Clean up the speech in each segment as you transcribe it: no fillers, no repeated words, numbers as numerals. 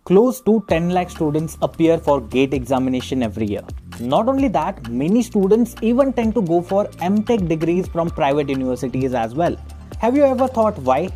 Close to 10 lakh students appear for GATE examination every year. Not only that, many students even tend to go for MTech degrees from private universities as well. Have you ever thought why?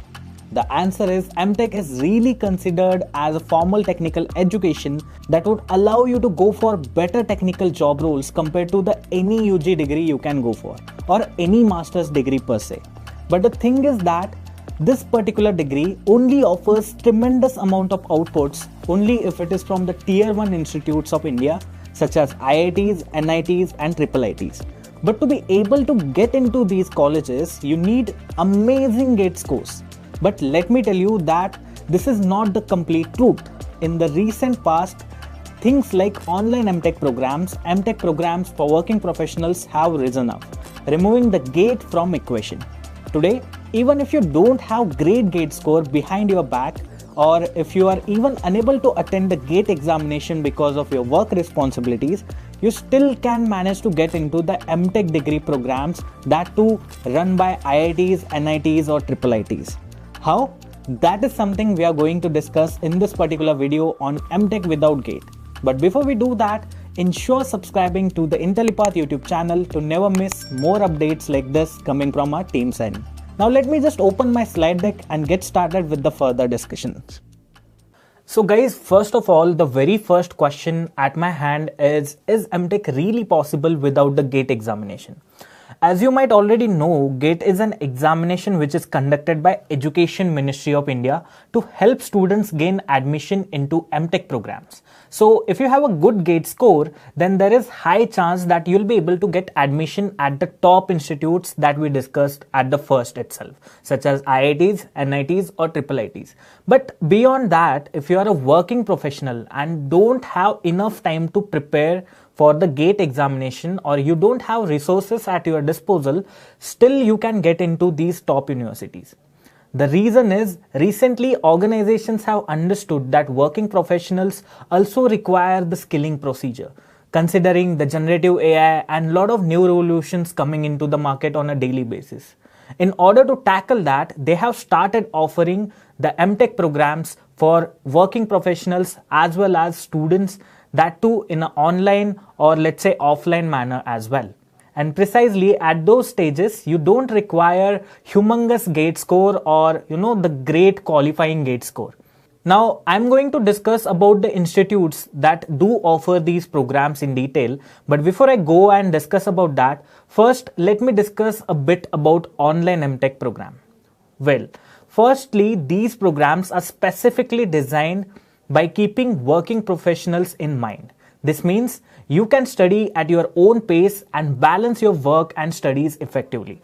The answer is MTech is really considered as a formal technical education that would allow you to go for better technical job roles compared to the any UG degree you can go for or any master's degree per se. But the thing is that this particular degree only offers tremendous amount of outputs only if it is from the tier 1 institutes of India such as IITs, NITs and IIITs. But to be able to get into these colleges, you need amazing GATE scores. But let me tell you that this is not the complete truth. In the recent past, things like online MTech programs for working professionals have risen up, removing the GATE from equation. Today, even if you don't have great GATE score behind your back, or if you are even unable to attend the GATE examination because of your work responsibilities, you still can manage to get into the MTech degree programs, that too run by IITs, NITs or IIITs. How? That is something we are going to discuss in this particular video on MTech without GATE. But before we do that, ensure subscribing to the Inntellipaat YouTube channel to never miss more updates like this coming from our team's end. Now let me just open my slide deck and get started with the further discussions. So guys, first of all, the very first question at my hand is MTech really possible without the GATE examination? As you might already know, GATE is an examination which is conducted by Education Ministry of India to help students gain admission into MTech programs. So if you have a good GATE score, then there is high chance that you'll be able to get admission at the top institutes that we discussed at the first itself, such as IITs, NITs or IIITs. But beyond that, if you are a working professional and don't have enough time to prepare for the GATE examination or you don't have resources at your disposal, still you can get into these top universities. The reason is, recently organizations have understood that working professionals also require the skilling procedure, considering the generative AI and lot of new revolutions coming into the market on a daily basis. In order to tackle that, they have started offering the MTech programs for working professionals as well as students, that too in an online or let's say offline manner as well. And precisely at those stages, you don't require humongous GATE score or the great qualifying GATE score. Now I'm going to discuss about the institutes that do offer these programs in detail. But before I go and discuss about that, first let me discuss a bit about online MTech program. Well, firstly, these programs are specifically designed by keeping working professionals in mind. This means you can study at your own pace and balance your work and studies effectively.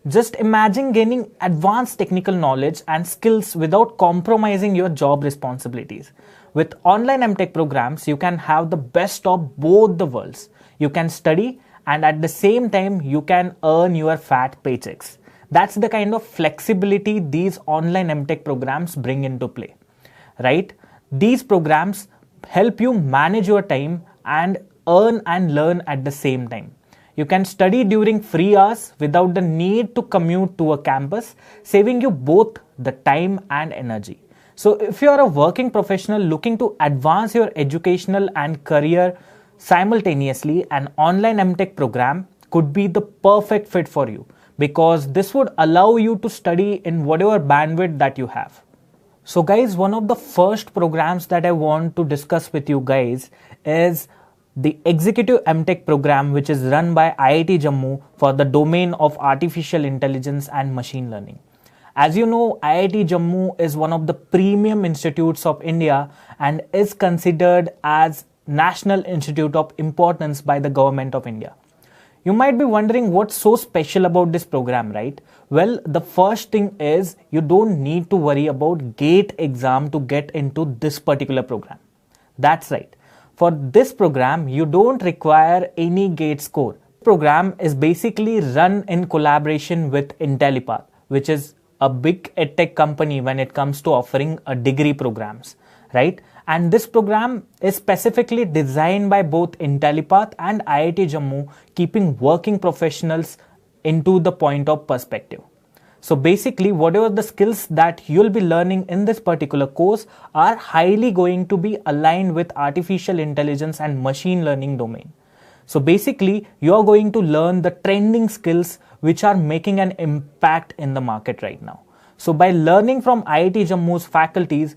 Just imagine gaining advanced technical knowledge and skills without compromising your job responsibilities. With online MTech programs, you can have the best of both the worlds. You can study and at the same time you can earn your fat paychecks. That's the kind of flexibility these online MTech programs bring into play, right? These programs help you manage your time and earn and learn at the same time. You can study during free hours without the need to commute to a campus, saving you both the time and energy. So if you are a working professional looking to advance your educational and career simultaneously, an online MTech program could be the perfect fit for you because this would allow you to study in whatever bandwidth that you have. So guys, one of the first programs that I want to discuss with you guys is the Executive MTech program, which is run by IIT Jammu for the domain of artificial intelligence and machine learning. As you know, IIT Jammu is one of the premium institutes of India and is considered as National Institute of Importance by the Government of India. You might be wondering what's so special about this program, right? Well, the first thing is you don't need to worry about GATE exam to get into this particular program. That's right. For this program, you don't require any GATE score. The program is basically run in collaboration with Inntellipaat, which is a big edtech company when it comes to offering a degree programs, right? And this program is specifically designed by both Inntellipaat and IIT Jammu, keeping working professionals into the point of perspective. So basically, whatever the skills that you'll be learning in this particular course are highly going to be aligned with artificial intelligence and machine learning domain. So basically, you're going to learn the trending skills which are making an impact in the market right now. So by learning from IIT Jammu's faculties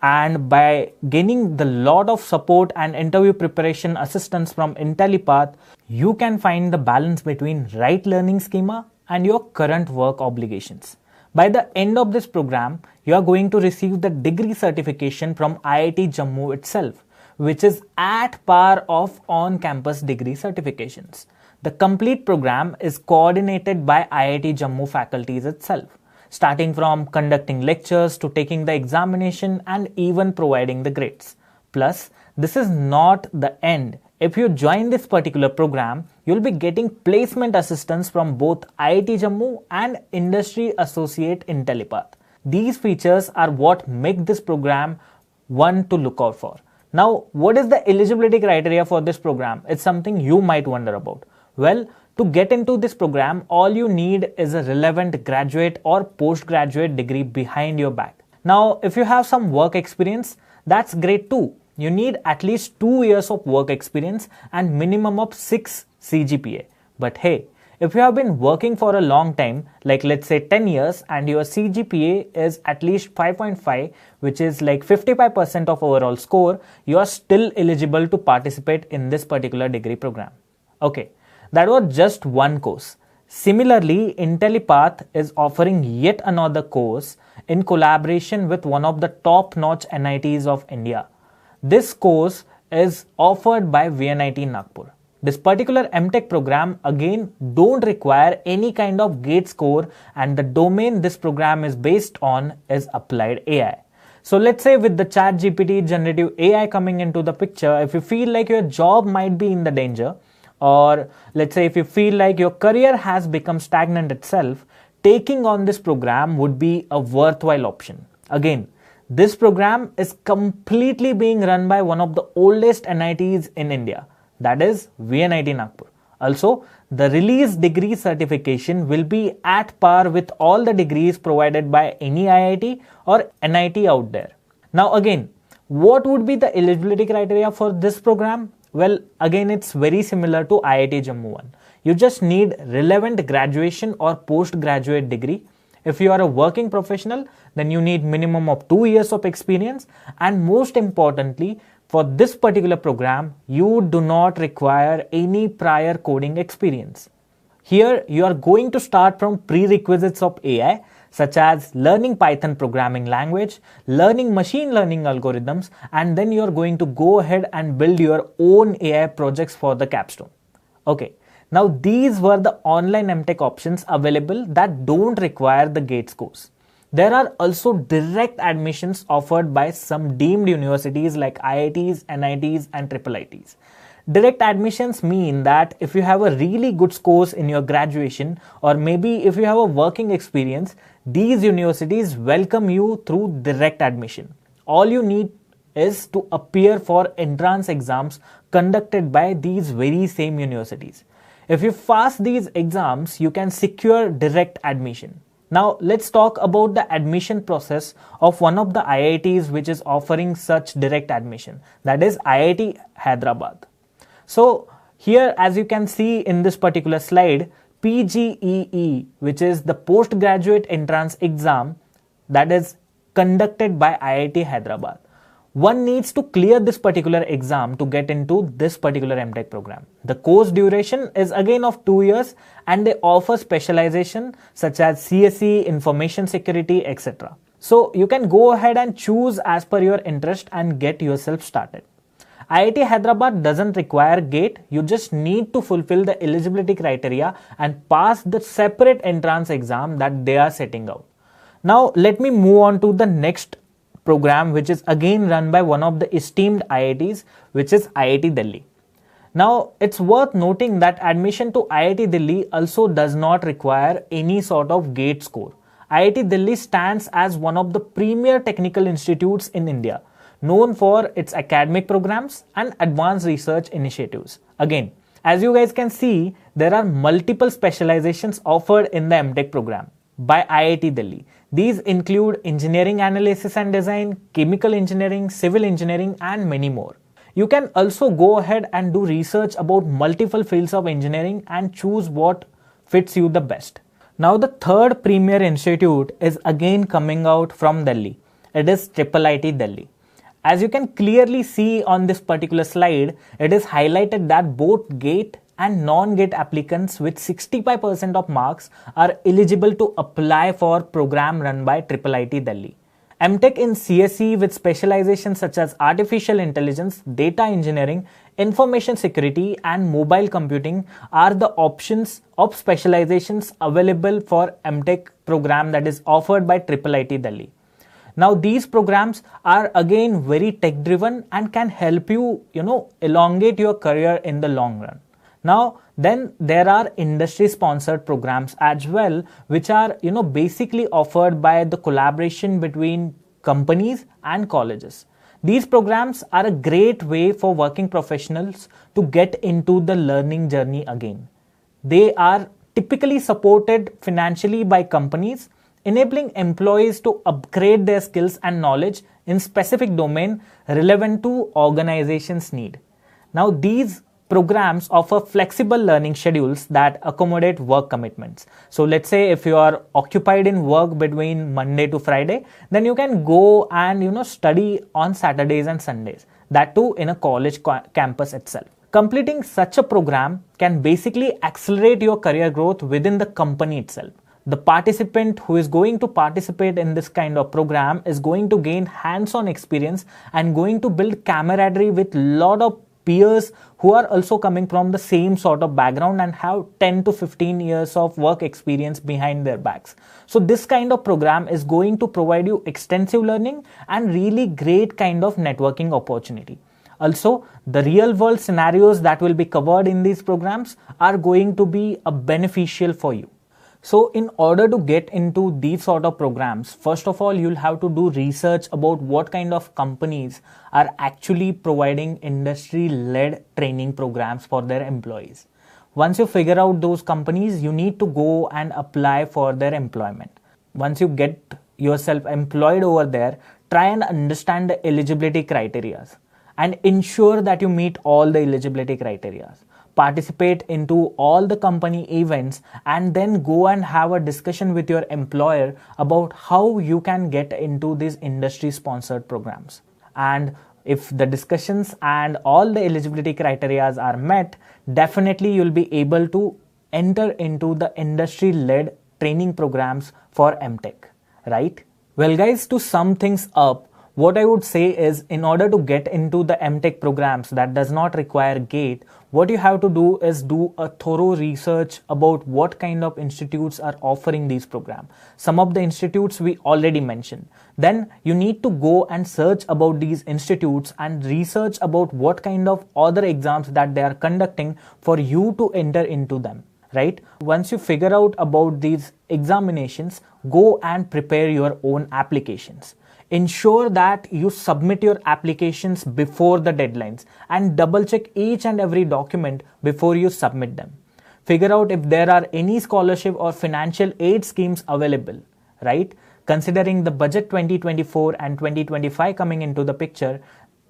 and by gaining the lot of support and interview preparation assistance from Inntellipaat, you can find the balance between right learning schema and your current work obligations. By the end of this program, you are going to receive the degree certification from IIT Jammu itself, which is at par of on-campus degree certifications. The complete program is coordinated by IIT Jammu faculties itself, starting from conducting lectures to taking the examination and even providing the grades. Plus, this is not the end. If you join this particular program, you'll be getting placement assistance from both IIT Jammu and industry associate Inntellipaat. These features are what make this program one to look out for. Now, what is the eligibility criteria for this program? It's something you might wonder about. Well, to get into this program, all you need is a relevant graduate or postgraduate degree behind your back. Now, if you have some work experience, that's great too. You need at least 2 years of work experience and minimum of 6 CGPA. But hey, if you have been working for a long time, like let's say 10 years, and your CGPA is at least 5.5, which is like 55% of overall score, you are still eligible to participate in this particular degree program. Okay, that was just one course. Similarly, Inntellipaat is offering yet another course in collaboration with one of the top-notch NITs of India. This course is offered by VNIT Nagpur. This particular MTech program again don't require any kind of gate score, and the domain this program is based on is applied AI. So let's say with the ChatGPT generative AI coming into the picture, if you feel like your job might be in the danger, or let's say if you feel like your career has become stagnant itself, taking on this program would be a worthwhile option. Again, this program is completely being run by one of the oldest NITs in India, that is VNIT Nagpur. Also, the release degree certification will be at par with all the degrees provided by any IIT or NIT out there. Now again, what would be the eligibility criteria for this program? Well, again, it's very similar to IIT Jammu one. You just need relevant graduation or postgraduate degree. If you are a working professional, then you need minimum of 2 years of experience, and most importantly, for this particular program, you do not require any prior coding experience. Here, you are going to start from prerequisites of AI, such as learning Python programming language, learning machine learning algorithms, and then you are going to go ahead and build your own AI projects for the capstone. Okay. Now, these were the online MTech options available that don't require the GATE scores. There are also direct admissions offered by some deemed universities like IITs, NITs and IIITs. Direct admissions mean that if you have a really good scores in your graduation, or maybe if you have a working experience, these universities welcome you through direct admission. All you need is to appear for entrance exams conducted by these very same universities. If you pass these exams, you can secure direct admission. Now, let's talk about the admission process of one of the IITs which is offering such direct admission, that is IIT Hyderabad. So, here as you can see in this particular slide, PGEE, which is the postgraduate entrance exam that is conducted by IIT Hyderabad. One needs to clear this particular exam to get into this particular MTech program. The course duration is again of 2 years, and they offer specialization such as CSE, information security, etc. So you can go ahead and choose as per your interest and get yourself started. IIT Hyderabad doesn't require GATE, you just need to fulfill the eligibility criteria and pass the separate entrance exam that they are setting out. Now let me move on to the next program, which is again run by one of the esteemed IITs, which is IIT Delhi. Now, it's worth noting that admission to IIT Delhi also does not require any sort of GATE score. IIT Delhi stands as one of the premier technical institutes in India, known for its academic programs and advanced research initiatives. Again, as you guys can see, there are multiple specializations offered in the MTech program. by IIT Delhi. These include engineering analysis and design, chemical engineering, civil engineering, and many more. You can also go ahead and do research about multiple fields of engineering and choose what fits you the best. Now the third premier institute is again coming out from Delhi. It is IIIT Delhi. As you can clearly see on this particular slide, it is highlighted that both GATE and non-GATE applicants with 65% of marks are eligible to apply for program run by IIIT Delhi. MTech in CSE with specializations such as artificial intelligence, data engineering, information security and mobile computing are the options of specializations available for MTech program that is offered by IIIT Delhi. Now these programs are again very tech driven and can help you, elongate your career in the long run. Now then there are industry sponsored programs as well, which are basically offered by the collaboration between companies and colleges. These programs are a great way for working professionals to get into the learning journey again. They are typically supported financially by companies, enabling employees to upgrade their skills and knowledge in specific domain relevant to organization's need. Now these programs offer flexible learning schedules that accommodate work commitments. So let's say if you are occupied in work between Monday to Friday, then you can go and study on Saturdays and Sundays. That too in a college campus itself. Completing such a program can basically accelerate your career growth within the company itself. The participant who is going to participate in this kind of program is going to gain hands-on experience and going to build camaraderie with a lot of peers who are also coming from the same sort of background and have 10 to 15 years of work experience behind their backs. So this kind of program is going to provide you extensive learning and really great kind of networking opportunity. Also, the real world scenarios that will be covered in these programs are going to be beneficial for you. So in order to get into these sort of programs, first of all, you'll have to do research about what kind of companies are actually providing industry-led training programs for their employees. Once you figure out those companies, you need to go and apply for their employment. Once you get yourself employed over there, try and understand the eligibility criteria and ensure that you meet all the eligibility criteria. Participate into all the company events and then go and have a discussion with your employer about how you can get into these industry sponsored programs. And if the discussions and all the eligibility criteria are met, definitely you'll be able to enter into the industry led training programs for MTech, right? Well guys, to sum things up, what I would say is, in order to get into the MTech programs that does not require GATE, what you have to do is do a thorough research about what kind of institutes are offering these programs. Some of the institutes we already mentioned. Then you need to go and search about these institutes and research about what kind of other exams that they are conducting for you to enter into them, right? Once you figure out about these examinations, go and prepare your own applications. Ensure that you submit your applications before the deadlines and double check each and every document before you submit them. Figure out if there are any scholarship or financial aid schemes available, right? Considering the budget 2024 and 2025 coming into the picture,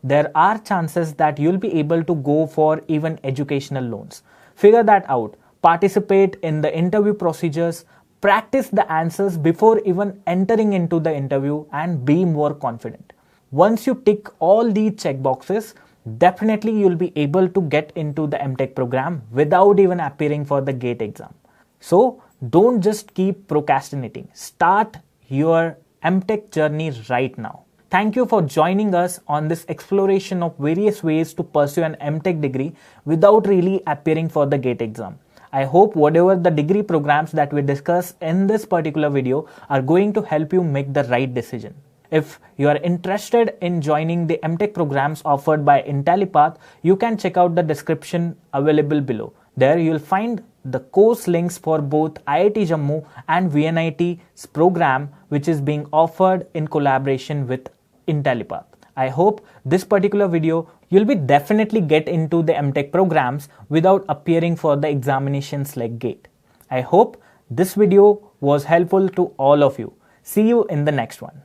there are chances that you'll be able to go for even educational loans. Figure that out. Participate in the interview procedures. Practice the answers before even entering into the interview and be more confident. Once you tick all these check boxes, definitely you'll be able to get into the MTech program without even appearing for the GATE exam. So don't just keep procrastinating. Start your MTech journey right now. Thank you for joining us on this exploration of various ways to pursue an MTech degree without really appearing for the GATE exam. I hope whatever the degree programs that we discuss in this particular video are going to help you make the right decision. If you are interested in joining the MTech programs offered by Inntellipaat, you can check out the description available below. There you will find the course links for both IIT Jammu and VNIT's program, which is being offered in collaboration with Inntellipaat. I hope this particular video you'll be definitely get into the MTech programs without appearing for the examinations like GATE. I hope this video was helpful to all of you. See you in the next one.